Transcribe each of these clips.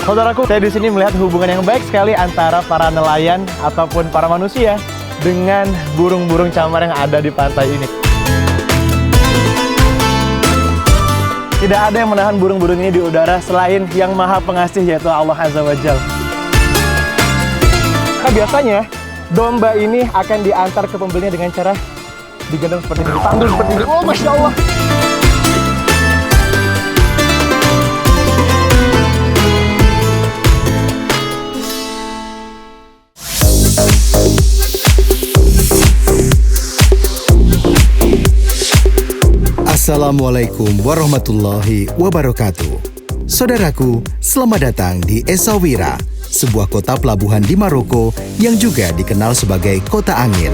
Saudaraku, saya di sini melihat hubungan yang baik sekali antara para nelayan ataupun para manusia dengan burung-burung camar yang ada di pantai ini. Tidak ada yang menahan burung-burung ini di udara selain yang Maha Pengasih, yaitu Allah Azza wa Jalla. Nah, biasanya domba ini akan diantar ke pembelinya dengan cara digendong seperti ini, dipanggul seperti ini. Oh, Masya Allah. Assalamualaikum warahmatullahi wabarakatuh. Saudaraku, selamat datang di Essaouira, sebuah kota pelabuhan di Maroko yang juga dikenal sebagai Kota Angin.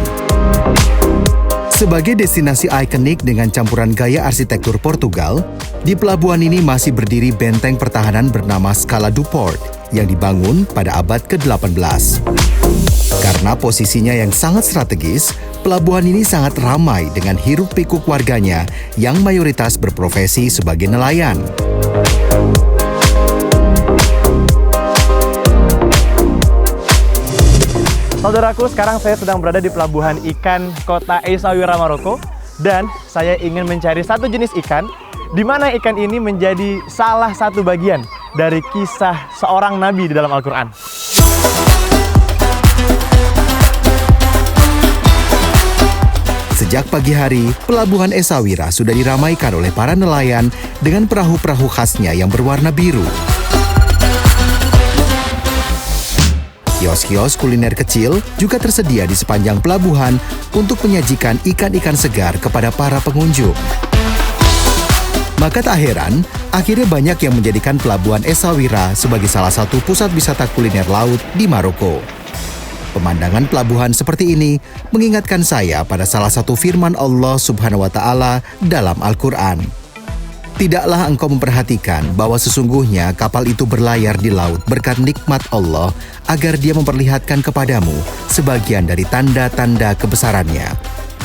Sebagai destinasi ikonik dengan campuran gaya arsitektur Portugal, di pelabuhan ini masih berdiri benteng pertahanan bernama Scala do Port yang dibangun pada abad ke-18. Karena posisinya yang sangat strategis, pelabuhan ini sangat ramai dengan hiruk-pikuk warganya yang mayoritas berprofesi sebagai nelayan. Saudaraku, sekarang saya sedang berada di pelabuhan ikan kota Essaouira, Maroko, dan saya ingin mencari satu jenis ikan di mana ikan ini menjadi salah satu bagian dari kisah seorang nabi di dalam Al-Quran. Sejak pagi hari, pelabuhan Essaouira sudah diramaikan oleh para nelayan dengan perahu-perahu khasnya yang berwarna biru. Kios-kios kuliner kecil juga tersedia di sepanjang pelabuhan untuk menyajikan ikan-ikan segar kepada para pengunjung. Maka tak heran, akhirnya banyak yang menjadikan pelabuhan Essaouira sebagai salah satu pusat wisata kuliner laut di Maroko. Pemandangan pelabuhan seperti ini mengingatkan saya pada salah satu firman Allah Subhanahu wa Ta'ala dalam Al-Quran. Tidaklah engkau memperhatikan bahwa sesungguhnya kapal itu berlayar di laut berkat nikmat Allah agar dia memperlihatkan kepadamu sebagian dari tanda-tanda kebesarannya.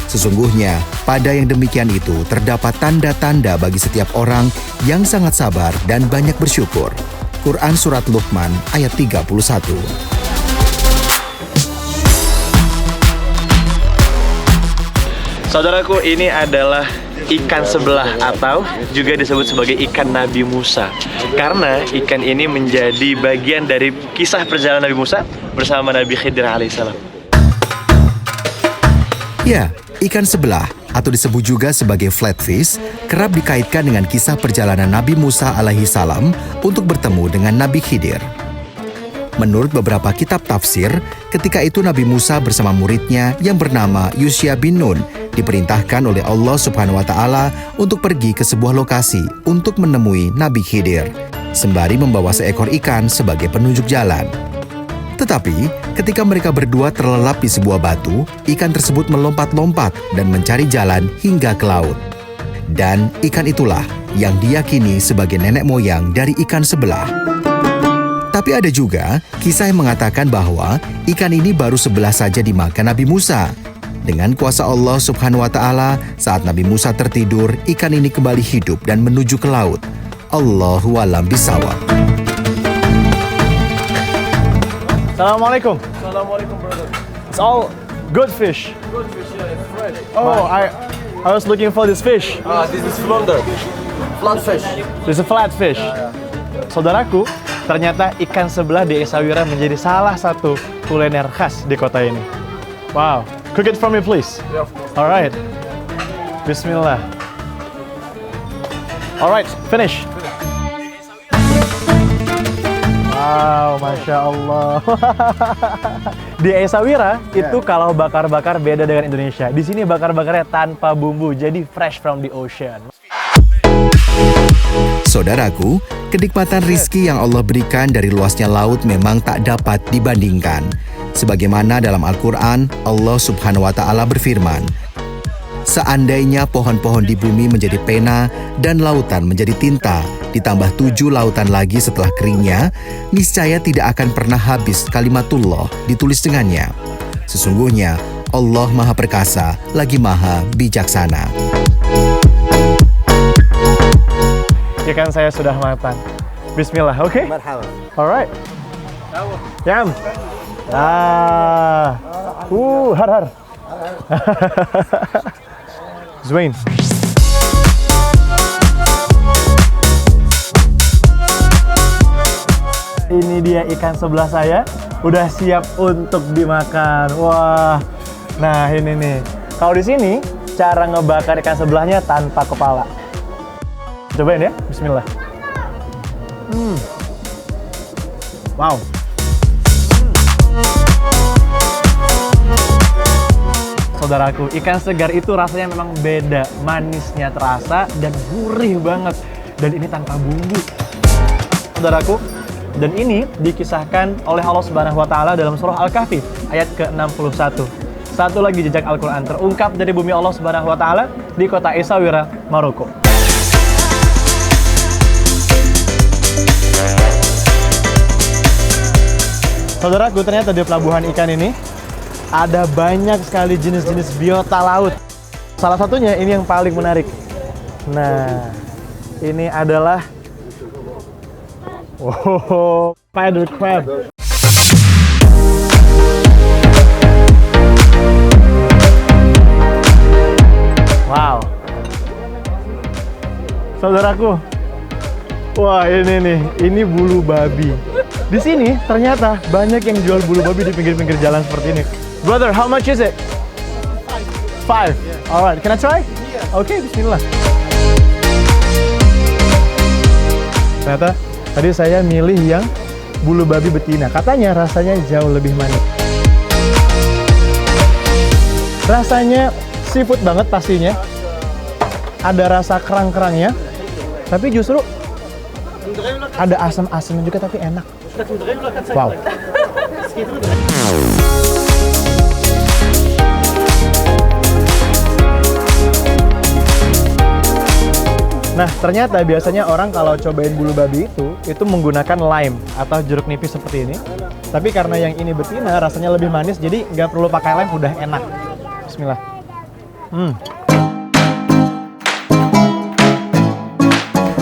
Sesungguhnya pada yang demikian itu terdapat tanda-tanda bagi setiap orang yang sangat sabar dan banyak bersyukur. Quran Surat Luqman ayat 31. Saudaraku, ini adalah ikan sebelah atau juga disebut sebagai ikan Nabi Musa. Karena ikan ini menjadi bagian dari kisah perjalanan Nabi Musa bersama Nabi Khidir alaihissalam. Ya, ikan sebelah atau disebut juga sebagai flatfish kerap dikaitkan dengan kisah perjalanan Nabi Musa alaihissalam untuk bertemu dengan Nabi Khidir. Menurut beberapa kitab tafsir, ketika itu Nabi Musa bersama muridnya yang bernama Yusya bin Nun diperintahkan oleh Allah Subhanahu wa Ta'ala untuk pergi ke sebuah lokasi untuk menemui Nabi Khidir, sembari membawa seekor ikan sebagai penunjuk jalan. Tetapi, ketika mereka berdua terlelap di sebuah batu, ikan tersebut melompat-lompat dan mencari jalan hingga ke laut. Dan ikan itulah yang diyakini sebagai nenek moyang dari ikan sebelah. Tapi ada juga kisah yang mengatakan bahwa ikan ini baru sebelah saja dimakan Nabi Musa. Dengan kuasa Allah Subhanahu wa Ta'ala, saat Nabi Musa tertidur, ikan ini kembali hidup dan menuju ke laut. Allahu a'lam bishawab. Assalamualaikum. Assalamualaikum, brother. It's all good fish. Good fish, yeah, it's fresh. Oh, I was looking for this fish. This is flounder. Flat fish. This is a flat fish. Saudaraku, ternyata ikan sebelah di Essaouira menjadi salah satu kuliner khas di kota ini. Wow. Cook it for me, please. Yeah, of course. All right. Bismillah. All right, finish. Wow, Masya Allah. Di Essaouira, itu kalau bakar-bakar beda dengan Indonesia. Di sini bakar-bakarnya tanpa bumbu, jadi fresh from the ocean. Saudaraku, kenikmatan rizki yang Allah berikan dari luasnya laut memang tak dapat dibandingkan. Sebagaimana dalam Al-Quran, Allah Subhanahu wa Ta'ala berfirman, "Seandainya pohon-pohon di bumi menjadi pena dan lautan menjadi tinta, ditambah 7 lautan lagi setelah keringnya, niscaya tidak akan pernah habis kalimatullah ditulis dengannya. Sesungguhnya Allah Maha Perkasa lagi Maha Bijaksana." Ikan saya sudah matang. Bismillah, oke? مرحبا. Alright. Yam. Har har. Zwain. Ini dia ikan sebelah saya, udah siap untuk dimakan. Wah, nah ini nih. Kalau di sini cara ngebakar ikan sebelahnya tanpa kepala. Cobain ya, Bismillah. Wow. Saudaraku, ikan segar itu rasanya memang beda, manisnya terasa dan gurih banget. Dan ini tanpa bumbu. Saudaraku, dan ini dikisahkan oleh Allah Subhanahu wa taala dalam surah Al-Kahfi ayat ke-61. Satu lagi jejak Al-Qur'an terungkap dari bumi Allah Subhanahu wa taala di kota Essaouira, Maroko. Saudaraku, ternyata di pelabuhan ikan ini ada banyak sekali jenis-jenis biota laut. Salah satunya ini yang paling menarik. Nah, ini adalah spider crab. Wow. Saudaraku. Wah, ini bulu babi. Di sini ternyata banyak yang jual bulu babi di pinggir-pinggir jalan seperti ini. Brother, how much is it? 5. Alright, can I try? Oke, bismillah. Ternyata tadi saya milih yang bulu babi betina. Katanya rasanya jauh lebih manis. Rasanya seafood banget pastinya. Ada rasa kerang-kerangnya. Tapi justru ada asam-asamnya juga tapi enak. Wow. Nah, ternyata biasanya orang kalau cobain bulu babi itu menggunakan lime atau jeruk nipis seperti ini. Tapi karena yang ini betina, rasanya lebih manis, jadi nggak perlu pakai lime, udah enak. Bismillah.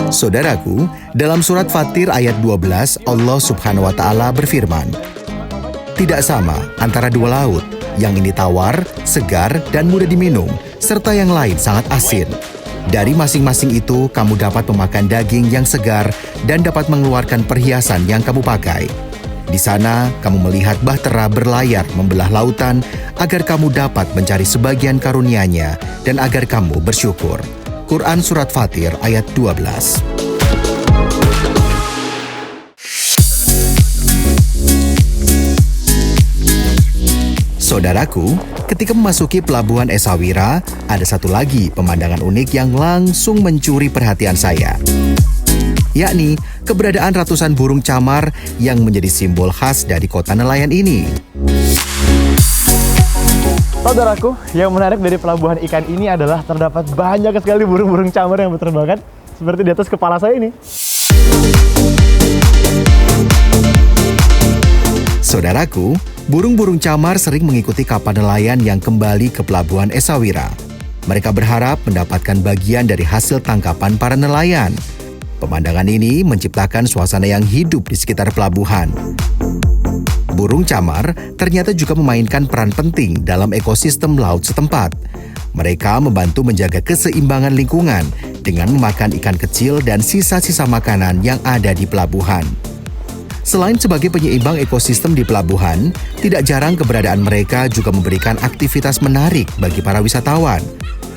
Saudaraku, dalam surat Fatir ayat 12, Allah Subhanahu wa taala berfirman, "Tidak sama antara dua laut, yang ini tawar, segar, dan mudah diminum, serta yang lain sangat asin. Dari masing-masing itu, kamu dapat memakan daging yang segar dan dapat mengeluarkan perhiasan yang kamu pakai. Di sana, kamu melihat bahtera berlayar membelah lautan agar kamu dapat mencari sebagian karunia-Nya dan agar kamu bersyukur." Quran Surat Fatir ayat 12. Saudaraku, ketika memasuki pelabuhan Essaouira, ada satu lagi pemandangan unik yang langsung mencuri perhatian saya. Yakni keberadaan ratusan burung camar yang menjadi simbol khas dari kota nelayan ini. Saudaraku, yang menarik dari pelabuhan ikan ini adalah terdapat banyak sekali burung-burung camar yang berterbangan seperti di atas kepala saya ini. Saudaraku, burung-burung camar sering mengikuti kapal nelayan yang kembali ke pelabuhan Essaouira. Mereka berharap mendapatkan bagian dari hasil tangkapan para nelayan. Pemandangan ini menciptakan suasana yang hidup di sekitar pelabuhan. Burung camar ternyata juga memainkan peran penting dalam ekosistem laut setempat. Mereka membantu menjaga keseimbangan lingkungan dengan memakan ikan kecil dan sisa-sisa makanan yang ada di pelabuhan. Selain sebagai penyeimbang ekosistem di pelabuhan, tidak jarang keberadaan mereka juga memberikan aktivitas menarik bagi para wisatawan,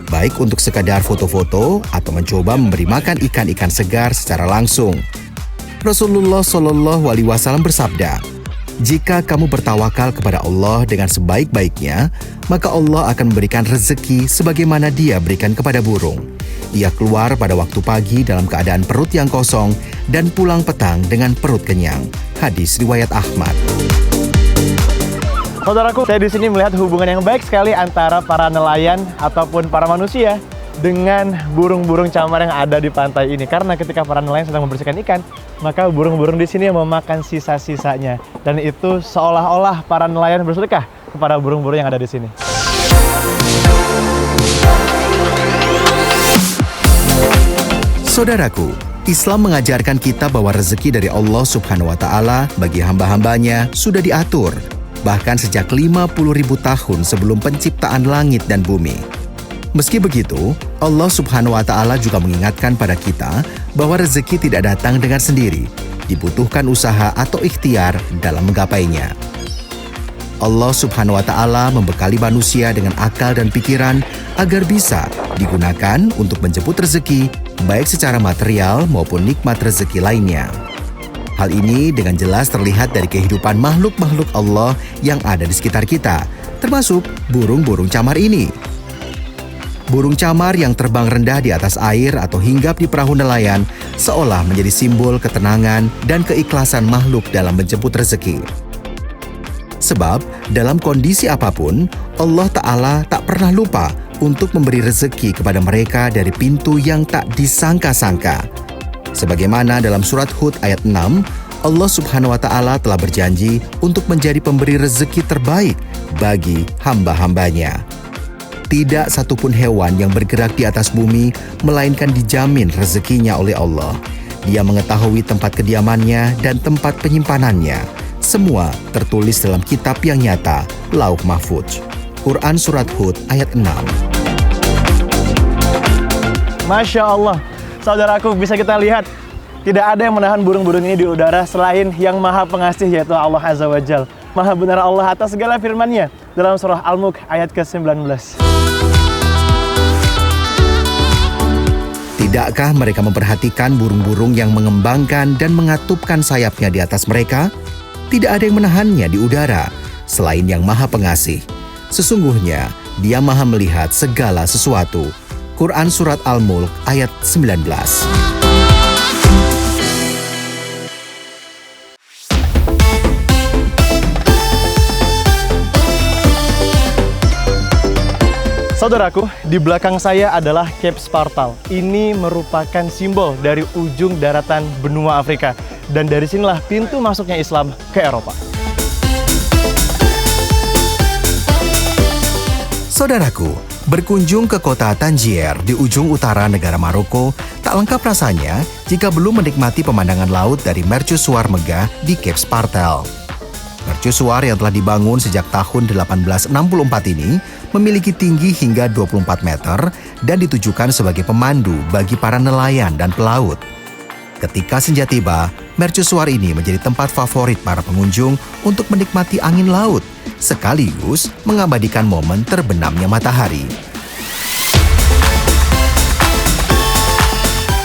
baik untuk sekadar foto-foto atau mencoba memberi makan ikan-ikan segar secara langsung. Rasulullah Shallallahu Alaihi Wasallam bersabda, "Jika kamu bertawakal kepada Allah dengan sebaik-baiknya, maka Allah akan memberikan rezeki sebagaimana Dia berikan kepada burung. Ia keluar pada waktu pagi dalam keadaan perut yang kosong dan pulang petang dengan perut kenyang." Hadis riwayat Ahmad. Saudaraku, saya di sini melihat hubungan yang baik sekali antara para nelayan ataupun para manusia dengan burung-burung camar yang ada di pantai ini. Karena ketika para nelayan sedang membersihkan ikan, maka burung-burung di sini memakan sisa-sisanya. Dan itu seolah-olah para nelayan bersedekah kepada burung-burung yang ada di sini. Saudaraku, Islam mengajarkan kita bahwa rezeki dari Allah Subhanahu wa Ta'ala bagi hamba-hambanya sudah diatur, bahkan sejak 50.000 tahun sebelum penciptaan langit dan bumi. Meski begitu, Allah Subhanahu wa Ta'ala juga mengingatkan pada kita bahwa rezeki tidak datang dengan sendiri, dibutuhkan usaha atau ikhtiar dalam menggapainya. Allah Subhanahu wa Ta'ala membekali manusia dengan akal dan pikiran agar bisa digunakan untuk menjemput rezeki, baik secara material maupun nikmat rezeki lainnya. Hal ini dengan jelas terlihat dari kehidupan makhluk-makhluk Allah yang ada di sekitar kita, termasuk burung-burung camar ini. Burung camar yang terbang rendah di atas air atau hinggap di perahu nelayan seolah menjadi simbol ketenangan dan keikhlasan makhluk dalam menjemput rezeki. Sebab dalam kondisi apapun, Allah Ta'ala tak pernah lupa untuk memberi rezeki kepada mereka dari pintu yang tak disangka-sangka. Sebagaimana dalam surat Hud ayat 6, Allah Subhanahu wa Ta'ala telah berjanji untuk menjadi pemberi rezeki terbaik bagi hamba-hambanya. Tidak satupun hewan yang bergerak di atas bumi melainkan dijamin rezekinya oleh Allah. Dia mengetahui tempat kediamannya dan tempat penyimpanannya. Semua tertulis dalam kitab yang nyata, Lauh Mahfudz. Quran Surat Hud ayat 6. Masya Allah, saudaraku, bisa kita lihat tidak ada yang menahan burung-burung ini di udara selain yang maha pengasih, yaitu Allah Azza wa Jal. Maha benar Allah atas segala firman-Nya dalam surah Al-Mulk ayat ke-19. Tidakkah mereka memperhatikan burung-burung yang mengembangkan dan mengatupkan sayapnya di atas mereka? Tidak ada yang menahannya di udara selain yang maha pengasih. Sesungguhnya Dia maha melihat segala sesuatu. Quran Surat Al-Mulk ayat 19. Saudaraku, di belakang saya adalah Cape Spartal. Ini merupakan simbol dari ujung daratan benua Afrika. Dan dari sinilah pintu masuknya Islam ke Eropa. Saudaraku, berkunjung ke kota Tangier di ujung utara negara Maroko tak lengkap rasanya jika belum menikmati pemandangan laut dari mercusuar megah di Cape Spartal. Mercusuar yang telah dibangun sejak tahun 1864 ini memiliki tinggi hingga 24 meter dan ditujukan sebagai pemandu bagi para nelayan dan pelaut. Ketika senja tiba, mercusuar ini menjadi tempat favorit para pengunjung untuk menikmati angin laut, sekaligus mengabadikan momen terbenamnya matahari.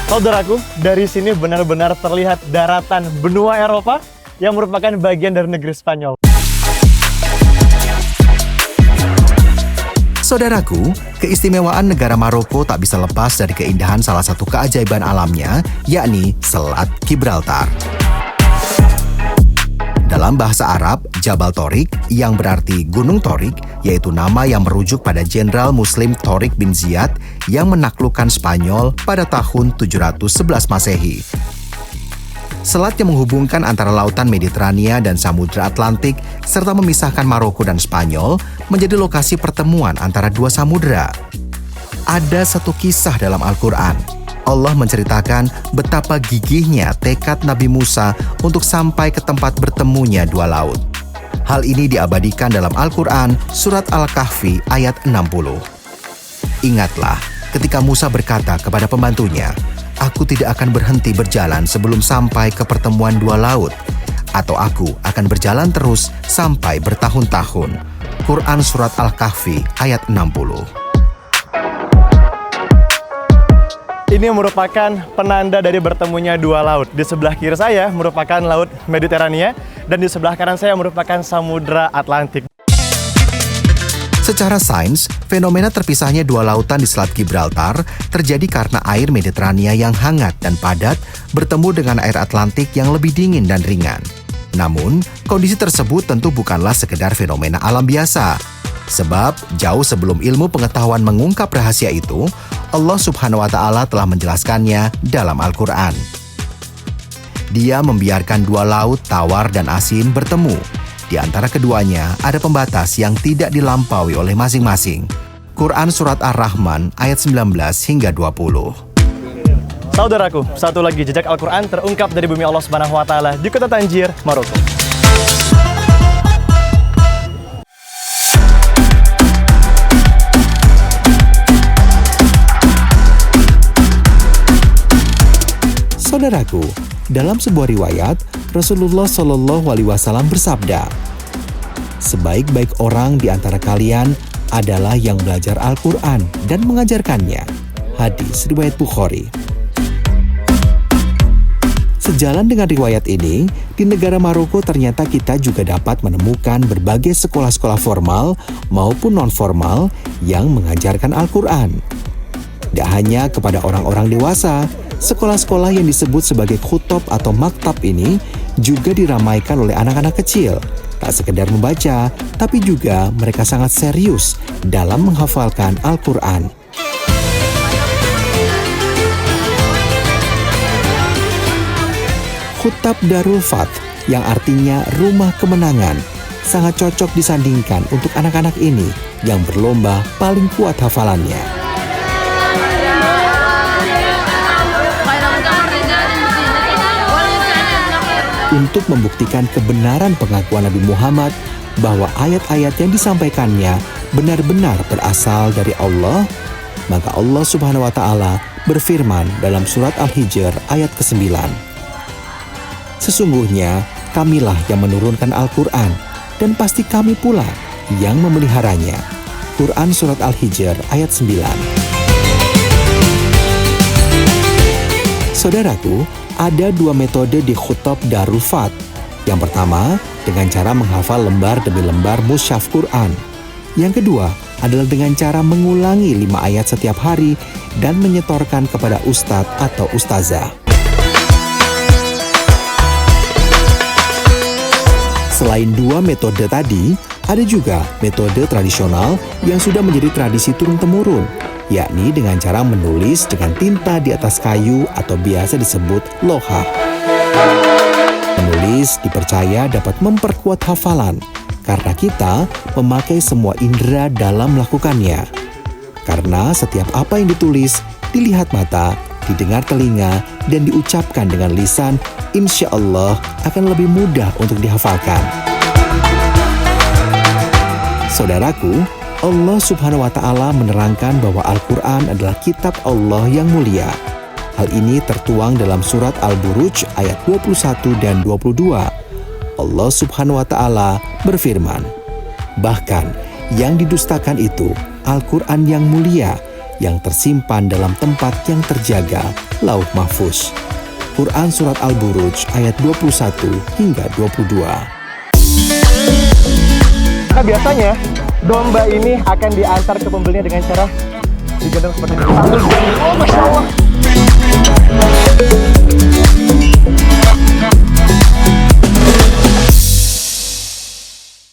Saudaraku, dari sini benar-benar terlihat daratan benua Eropa yang merupakan bagian dari negeri Spanyol. Saudaraku, keistimewaan negara Maroko tak bisa lepas dari keindahan salah satu keajaiban alamnya, yakni Selat Gibraltar. Dalam bahasa Arab, Jabal Torik yang berarti Gunung Torik, yaitu nama yang merujuk pada Jenderal Muslim Torik bin Ziyad yang menaklukkan Spanyol pada tahun 711 Masehi. Selat yang menghubungkan antara lautan Mediterania dan Samudra Atlantik serta memisahkan Maroko dan Spanyol menjadi lokasi pertemuan antara dua samudra. Ada satu kisah dalam Al-Quran. Allah menceritakan betapa gigihnya tekad Nabi Musa untuk sampai ke tempat bertemunya dua laut. Hal ini diabadikan dalam Al-Quran Surat Al-Kahfi ayat 60. Ingatlah ketika Musa berkata kepada pembantunya, "Aku tidak akan berhenti berjalan sebelum sampai ke pertemuan dua laut, atau aku akan berjalan terus sampai bertahun-tahun." Quran Surat Al-Kahfi ayat 60. Ini merupakan penanda dari bertemunya dua laut. Di sebelah kiri saya merupakan Laut Mediterania dan di sebelah kanan saya merupakan Samudra Atlantik. Secara sains, fenomena terpisahnya dua lautan di Selat Gibraltar terjadi karena air Mediterania yang hangat dan padat bertemu dengan air Atlantik yang lebih dingin dan ringan. Namun, kondisi tersebut tentu bukanlah sekedar fenomena alam biasa. Sebab, jauh sebelum ilmu pengetahuan mengungkap rahasia itu, Allah Subhanahu wa Ta'ala telah menjelaskannya dalam Al-Quran. Dia membiarkan dua laut tawar dan asin bertemu. Di antara keduanya ada pembatas yang tidak dilampaui oleh masing-masing. Quran Surat Ar-Rahman ayat 19 hingga 20. Saudaraku, satu lagi jejak Al-Quran terungkap dari bumi Allah Subhanahu wa Ta'ala di kota Tangier, Maroko. Saudaraku, dalam sebuah riwayat, Rasulullah Shallallahu Alaihi Wasallam bersabda, "Sebaik-baik orang di antara kalian adalah yang belajar Al-Quran dan mengajarkannya." Hadis riwayat Bukhari. Sejalan dengan riwayat ini, di negara Maroko ternyata kita juga dapat menemukan berbagai sekolah-sekolah formal maupun non-formal yang mengajarkan Al-Quran. Tidak hanya kepada orang-orang dewasa, sekolah-sekolah yang disebut sebagai khutop atau maktab ini juga diramaikan oleh anak-anak kecil. Tak sekedar membaca, tapi juga mereka sangat serius dalam menghafalkan Al-Quran. Khutab Darul Fath, yang artinya rumah kemenangan, sangat cocok disandingkan untuk anak-anak ini yang berlomba paling kuat hafalannya. Untuk membuktikan kebenaran pengakuan Nabi Muhammad bahwa ayat-ayat yang disampaikannya benar-benar berasal dari Allah, maka Allah Subhanahu wa Ta'ala berfirman dalam surat Al-Hijr ayat ke-9. Sesungguhnya kamilah yang menurunkan Al-Quran dan pasti kami pula yang memeliharanya. Quran surat Al-Hijr ayat 9. Saudaraku, ada dua metode di khutab Darul Fath. Yang pertama, dengan cara menghafal lembar demi lembar mushaf Quran. Yang kedua, adalah dengan cara mengulangi 5 ayat setiap hari dan menyetorkan kepada ustadz atau ustazah. Selain dua metode tadi, ada juga metode tradisional yang sudah menjadi tradisi turun-temurun, yakni dengan cara menulis dengan tinta di atas kayu atau biasa disebut loha. Menulis dipercaya dapat memperkuat hafalan, karena kita memakai semua indera dalam melakukannya. Karena setiap apa yang ditulis, dilihat mata, didengar telinga, dan diucapkan dengan lisan, insya Allah akan lebih mudah untuk dihafalkan. Saudaraku, Allah Subhanahu wa Ta'ala menerangkan bahwa Al-Quran adalah kitab Allah yang mulia. Hal ini tertuang dalam surat Al-Buruj ayat 21 dan 22. Allah Subhanahu wa Ta'ala berfirman, "Bahkan yang didustakan itu Al-Quran yang mulia, yang tersimpan dalam tempat yang terjaga, Lauh Mahfuz." Quran surat Al-Buruj ayat 21 hingga 22. Nah, biasanya domba ini akan diantar ke pembelinya dengan cara digendong seperti ini. Oh, Masya Allah.